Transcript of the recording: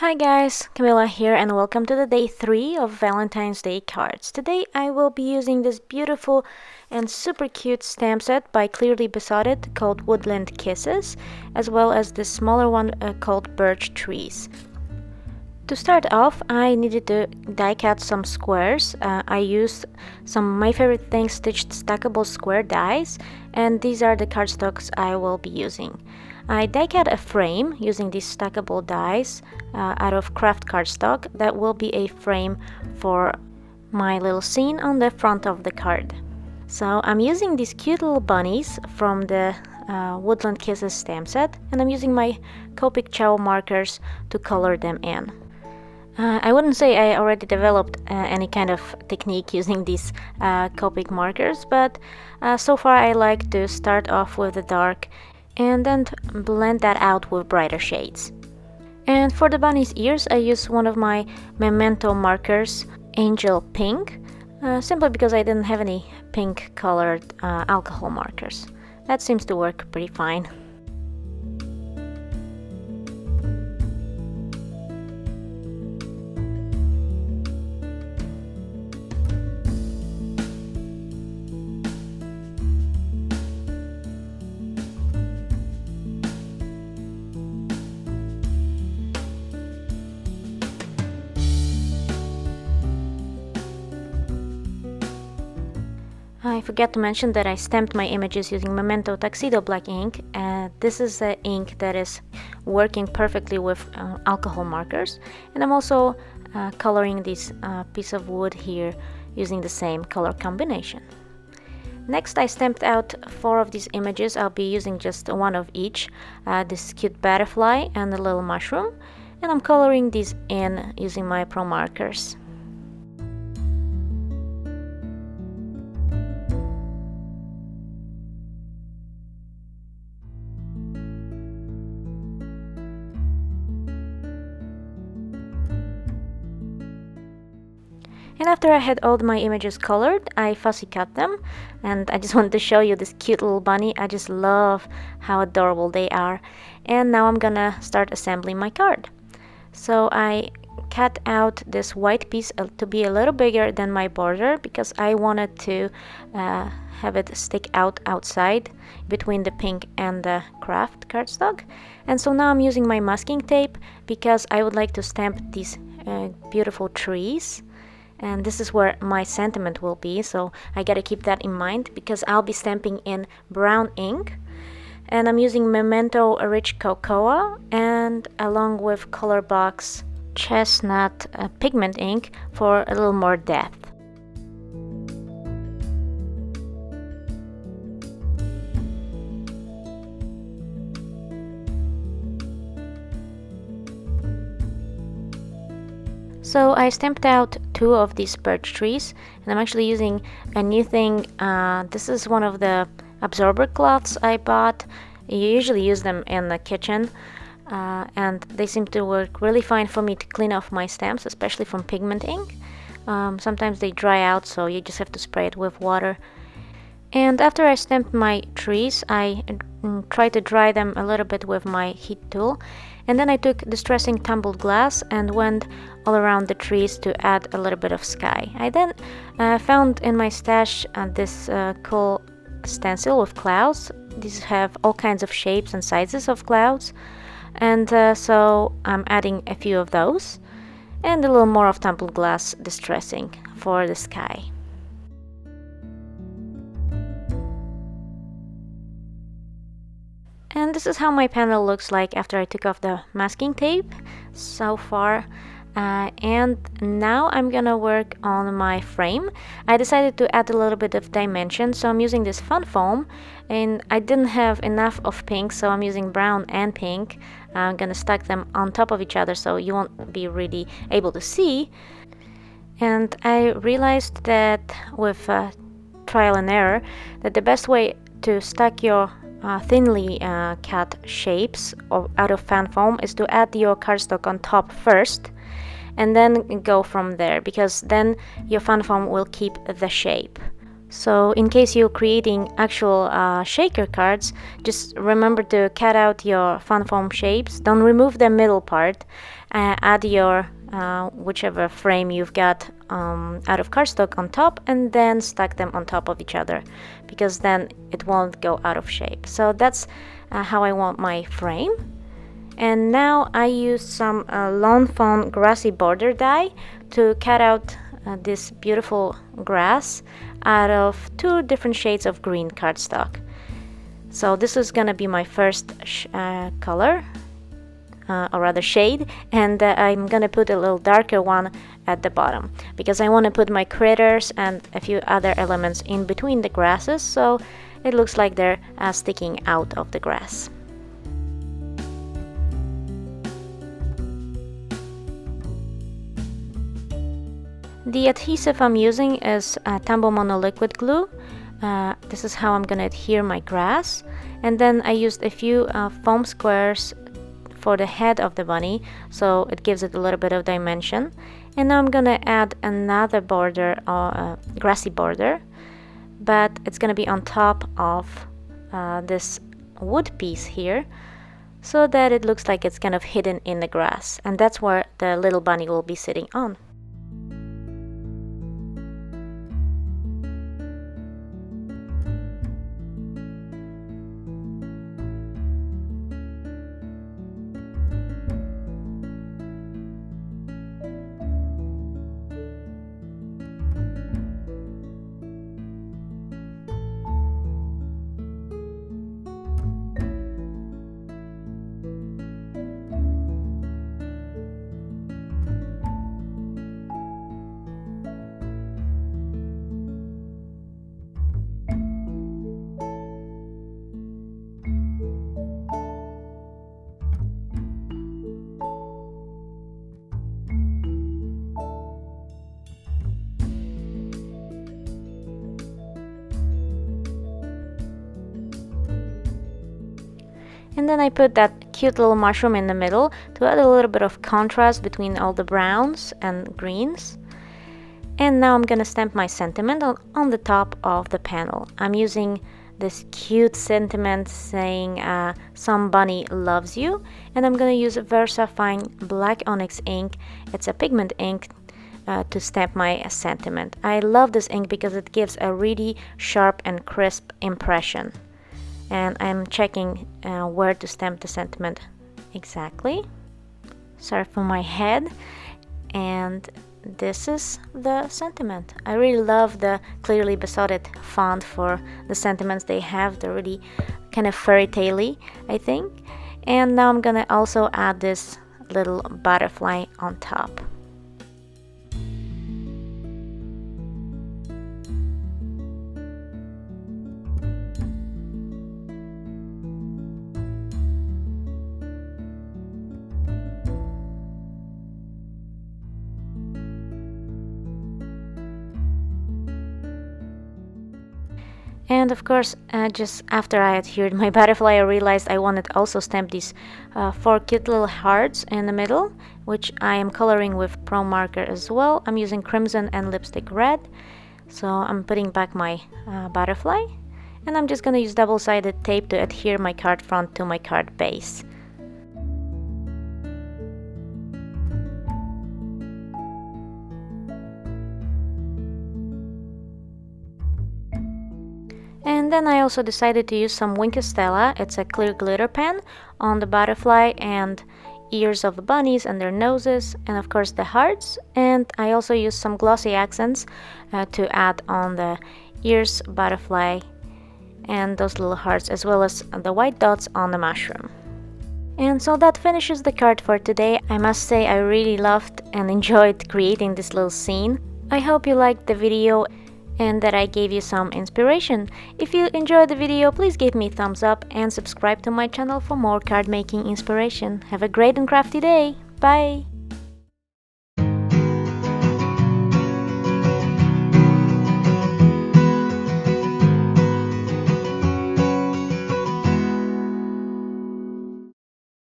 Hi guys, Camilla here and welcome to the day 3 of Valentine's Day cards. Today I will be using this beautiful and super cute stamp set by Clearly Besotted called Woodland Kisses, as well as this smaller one called Birch Trees. To start off, I needed to die cut some squares. I used some My Favorite Things stitched stackable square dies, and these are the cardstocks I will be using. I die cut a frame using these stackable dies out of craft cardstock that will be a frame for my little scene on the front of the card. So I'm using these cute little bunnies from the Woodland Kisses stamp set, and I'm using my Copic Chow markers to color them in. I wouldn't say I already developed any kind of technique using these Copic markers, but so far I like to start off with the dark and then blend that out with brighter shades. And for the bunny's ears, I use one of my Memento markers, Angel Pink, simply because I didn't have any pink colored alcohol markers. That seems to work pretty fine. I forgot to mention that I stamped my images using Memento Tuxedo Black ink. This is the ink that is working perfectly with alcohol markers. And I'm also coloring this piece of wood here using the same color combination. Next, I stamped out 4 of these images. I'll be using just one of each. This cute butterfly and a little mushroom. And I'm coloring these in using my Pro markers. And after I had all my images colored, I fussy cut them, and I just wanted to show you this cute little bunny. I just love how adorable they are. And now I'm gonna start assembling my card. So I cut out this white piece to be a little bigger than my border because I wanted to have it stick out outside between the pink and the craft cardstock. And so now I'm using my masking tape because I would like to stamp these beautiful trees. And this is where my sentiment will be, so I gotta keep that in mind because I'll be stamping in brown ink. And I'm using Memento Rich Cocoa and along with Colorbox Chestnut pigment ink for a little more depth. So I stamped out 2 of these birch trees, and I'm actually using a new thing. This is one of the absorber cloths I bought. You usually use them in the kitchen, and they seem to work really fine for me to clean off my stamps, especially from pigment ink. Sometimes they dry out, so you just have to spray it with water. And after I stamped my trees, I tried to dry them a little bit with my heat tool. And then I took distressing tumbled glass and went all around the trees to add a little bit of sky. I then found in my stash this cool stencil with clouds. These have all kinds of shapes and sizes of clouds. And so I'm adding a few of those and a little more of tumbled glass distressing for the sky. And this is how my panel looks like after I took off the masking tape so far. And now I'm gonna work on my frame. I decided to add a little bit of dimension, so I'm using this fun foam, and I didn't have enough of pink, so I'm using brown and pink. I'm gonna stack them on top of each other so you won't be really able to see. And I realized that with trial and error that the best way to stack your thinly cut shapes out of fan foam is to add your cardstock on top first and then go from there, because then your fan foam will keep the shape. So in case you're creating actual shaker cards, just remember to cut out your fan foam shapes. Don't remove the middle part, add your whichever frame you've got out of cardstock on top, and then stack them on top of each other, because then it won't go out of shape. So that's how I want my frame. And now I used some Lawn Fawn grassy border die to cut out this beautiful grass out of 2 different shades of green cardstock. So this is gonna be my first color, or rather shade, and I'm gonna put a little darker one at the bottom, because I want to put my critters and a few other elements in between the grasses, so it looks like they're sticking out of the grass. The adhesive I'm using is Tambo Mono liquid glue. This is how I'm gonna adhere my grass. And then I used a few foam squares for the head of the bunny, so it gives it a little bit of dimension. And now I'm gonna add another border, grassy border, but it's gonna be on top of this wood piece here, so that it looks like it's kind of hidden in the grass, and that's where the little bunny will be sitting on. And then I put that cute little mushroom in the middle to add a little bit of contrast between all the browns and greens. And now I'm gonna stamp my sentiment on the top of the panel. I'm using this cute sentiment saying some bunny loves you, and I'm gonna use Versa Fine Black Onyx ink. It's a pigment ink to stamp my sentiment. I love this ink because it gives a really sharp and crisp impression. And I'm checking where to stamp the sentiment exactly. Start from my head, and this is the sentiment. I really love the Clearly Besotted font for the sentiments they have. They're really kind of fairy tale-y, I think. And now I'm gonna also add this little butterfly on top. And of course, just after I adhered my butterfly, I realized I wanted to also stamp these 4 cute little hearts in the middle, which I am coloring with Pro Marker as well. I'm using crimson and lipstick red. So I'm putting back my butterfly, and I'm just going to use double-sided tape to adhere my card front to my card base. And then I also decided to use some Wink Stella. It's a clear glitter pen on the butterfly and ears of the bunnies and their noses, and of course the hearts. And I also used some glossy accents to add on the ears, butterfly, and those little hearts, as well as the white dots on the mushroom. And so that finishes the card for today. I must say I really loved and enjoyed creating this little scene. I hope you liked the video and that I gave you some inspiration. If you enjoyed the video, please give me a thumbs up and subscribe to my channel for more card making inspiration. Have a great and crafty day. Bye!